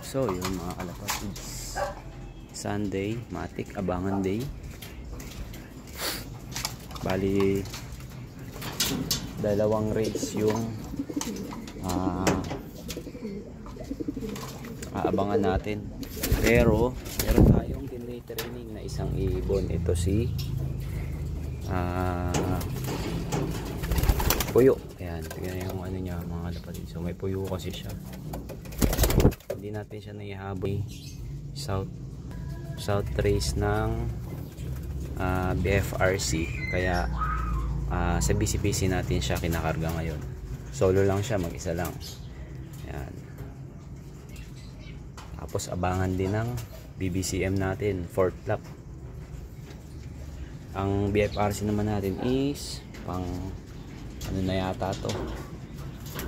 So yun mga kalapatids, Sunday, matik, abangan day. Bali dalawang race yung aabangan natin. Pero meron tayong training na isang ibon. Ito si puyo. Ayan, tignan yung ano niya mga kalapatids. So may puyo kasi siya. Hindi natin siya naihabol. South race ng BFRC. Kaya sa BCPC natin siya kinakarga ngayon. Solo lang siya, mag-isa lang. Ayan. Tapos abangan din ng BBCM natin, 4th lap. Ang BFRC naman natin is pang ano na yata to,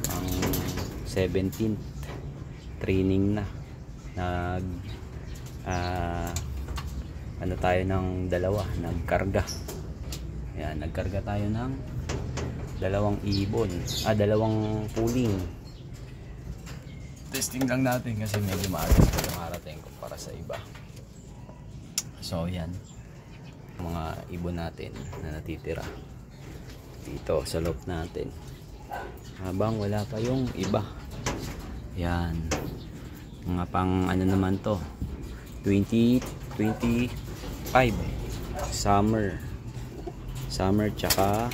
pang 17th training na. Ano tayo ng dalawa, nagkarga. Ayan, nagkarga tayo ng dalawang ibon, dalawang puling. Testing lang natin kasi medyo maaga pa yung harating ko para sa iba. So yan, mga ibon natin na natitira dito sa loob natin habang wala pa yung iba. Yan, mga pang ano naman to, 2025 summer tsaka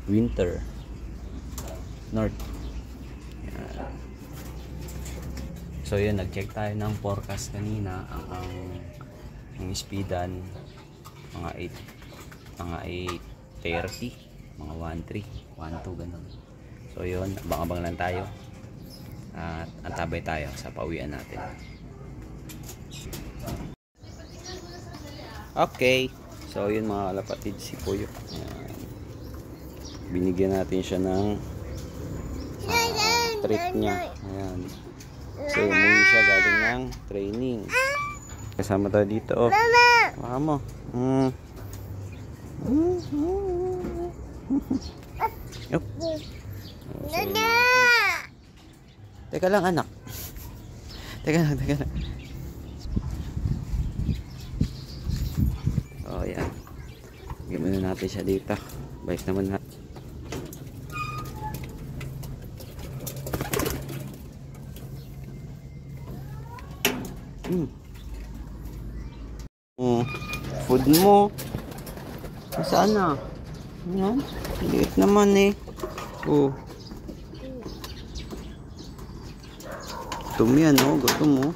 winter north. Yan. So yun, nag-check tayo ng forecast kanina. Ang speedan mga 8:30, mga 1:3, 1:2 ganun. So yun, abang-abang lang tayo at antabay tayo sa pauwian natin. Okay, so yun mga kalapatid, si Puyo. Ayan. Binigyan natin siya ng treat niya. Ayan. So umuwi siya galing ng training. Kasama tayo dito. Oh. Baka mo. Yup. So, teka lang anak. Teka lang. Oh yan. Bigyan muna natin siya dito. Balik naman natin. Food mo. Saan na? Yan. Liit naman eh. Oh. Gutom yan oh. Gutom mo.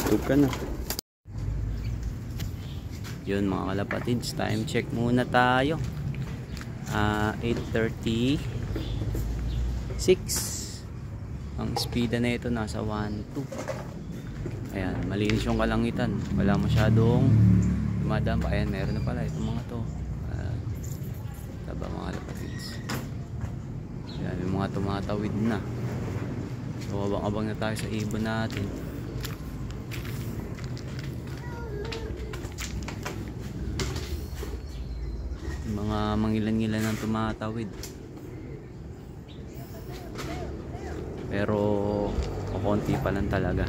Tug ka na. Yun mga kalapatids, time check muna tayo. 8:36. Ang speed na ito nasa 1:2. Ayan, malinis yung kalangitan. Wala masyadong dumadampa. Ayan, meron na pala itong mga to. Taba mga kalapatids. Ayan, yung mga tumatawid na. So abang-abang na tayo sa ibon natin. Mga mangilan-ngilan ang tumatawid, pero konti pa lang talaga.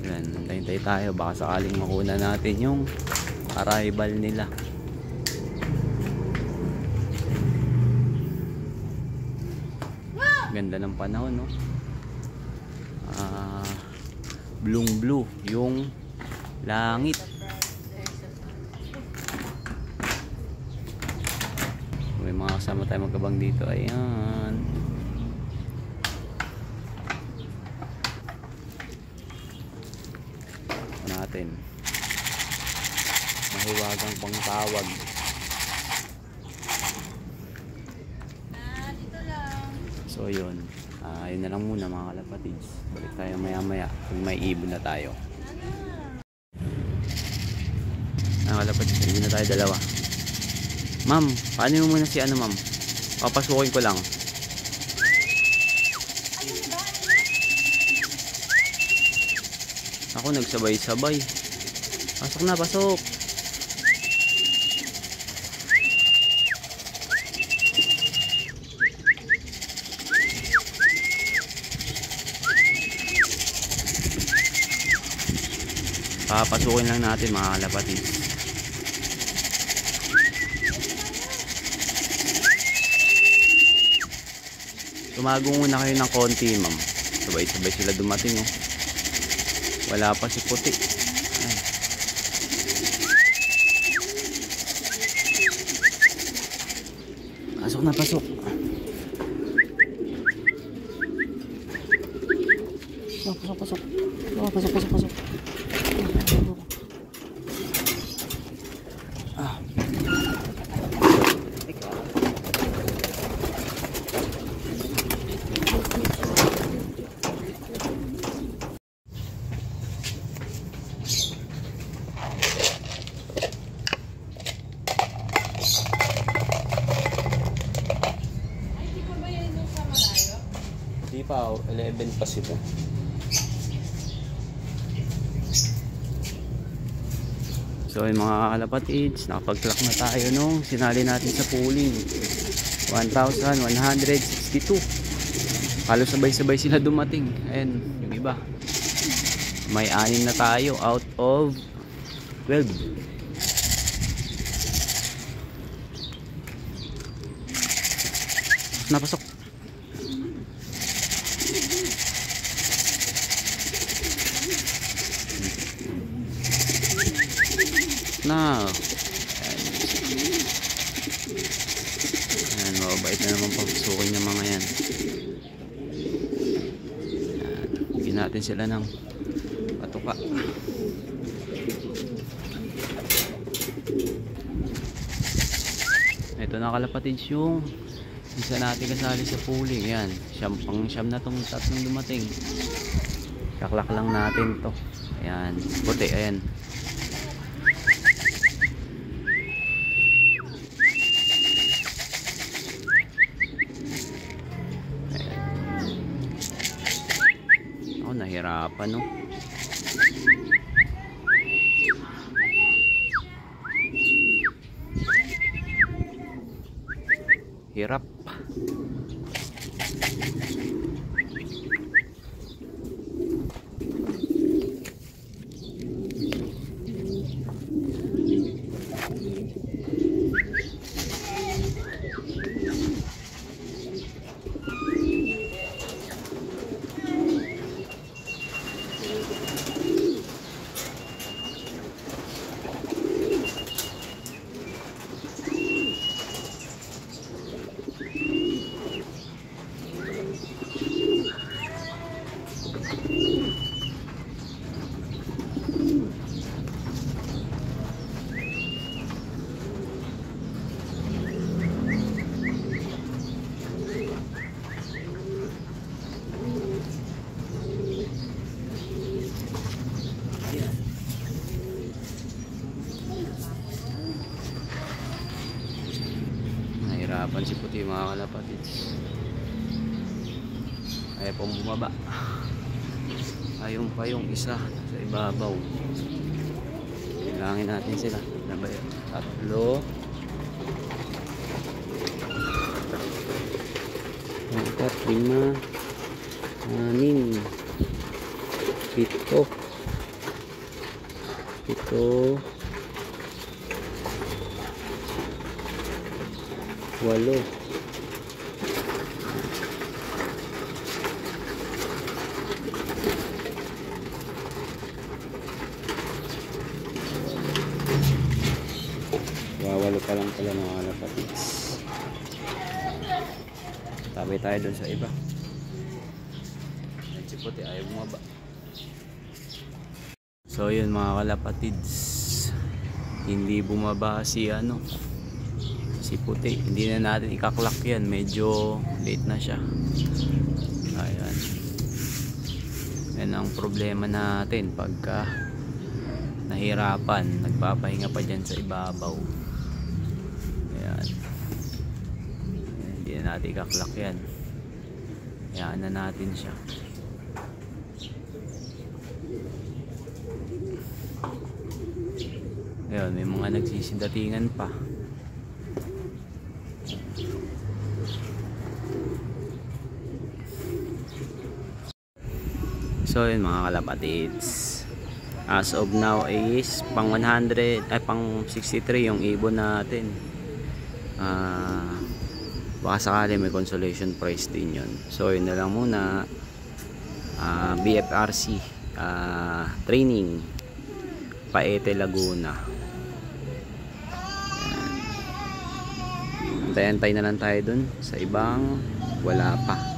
Yan, hintay tayo baka sakaling makuna natin yung arrival nila. Ganda ng panahon no. Blue yung langit. May mga kasama tayo magkabang dito. Ayan. Natin. Mahiwagang pangtawag. So yun, yun na lang muna mga kalapatids. Balik tayo maya maya kung may ibon na tayo. Mga kalapatids, ibon na tayo dalawa. Ma'am, paano mo muna si ano ma'am? Papasukin ko lang. Ako nagsabay-sabay. Pasok na, pasok. Papasukin lang natin mga kalapatids. Tumago muna kayo ng konti ma'am. Sabay-sabay sila dumating oh. Wala pa si puti. Ay. Pasok na, pasok. Pasok, pasok. Pasok, pasok, pasok. Di pa, 11 pa sila. So yung mga kalapatids, nakapag-clock na tayo nung sinali natin sa pooling 1,162. Halos sabay-sabay sila dumating. Ayan, yung iba may 6 na tayo out of 12. Napasok na. Ayan, mababait na naman pagsukin yung mga yan. Bigyan natin sila ng patuka. Ito na kalapatids yung isa natin kasali sa pooling. Yan, pang-siyam na tong tatlong dumating. Kaklak lang natin to. Ayan, puti, ayan. Nahirapan no. Hirap. Nahirapan si puti mga kalapatids. Ayaw pong bumaba. Ayun pa yung isa sa ibabaw. Bilangin natin sila. Nabay, 3, 4, 5, 6, 7, 8, 8. Wawalo pa lang pala mga kalapatids. Tabi tayo dun sa iba. Si puti ayaw bumaba. So yun mga kalapatids, hindi bumaba si si puti, hindi na natin ikaklak yan, medyo late na siya. Ayan, yan ang problema natin pagka nahirapan, nagpapahinga pa dyan sa ibabaw. Ayan, hindi na natin ikaklak yan, hayaan na natin siya. Ayan, may mga nagsisindatingan pa. So yun mga kalapatids, as of now is pang 100 ay pang 63 yung ibon natin. Baka sakali may consolation prize din yun. So yun na lang muna. BFRC training Paete, Laguna. Antay-antay na lang tayo dun sa ibang wala pa.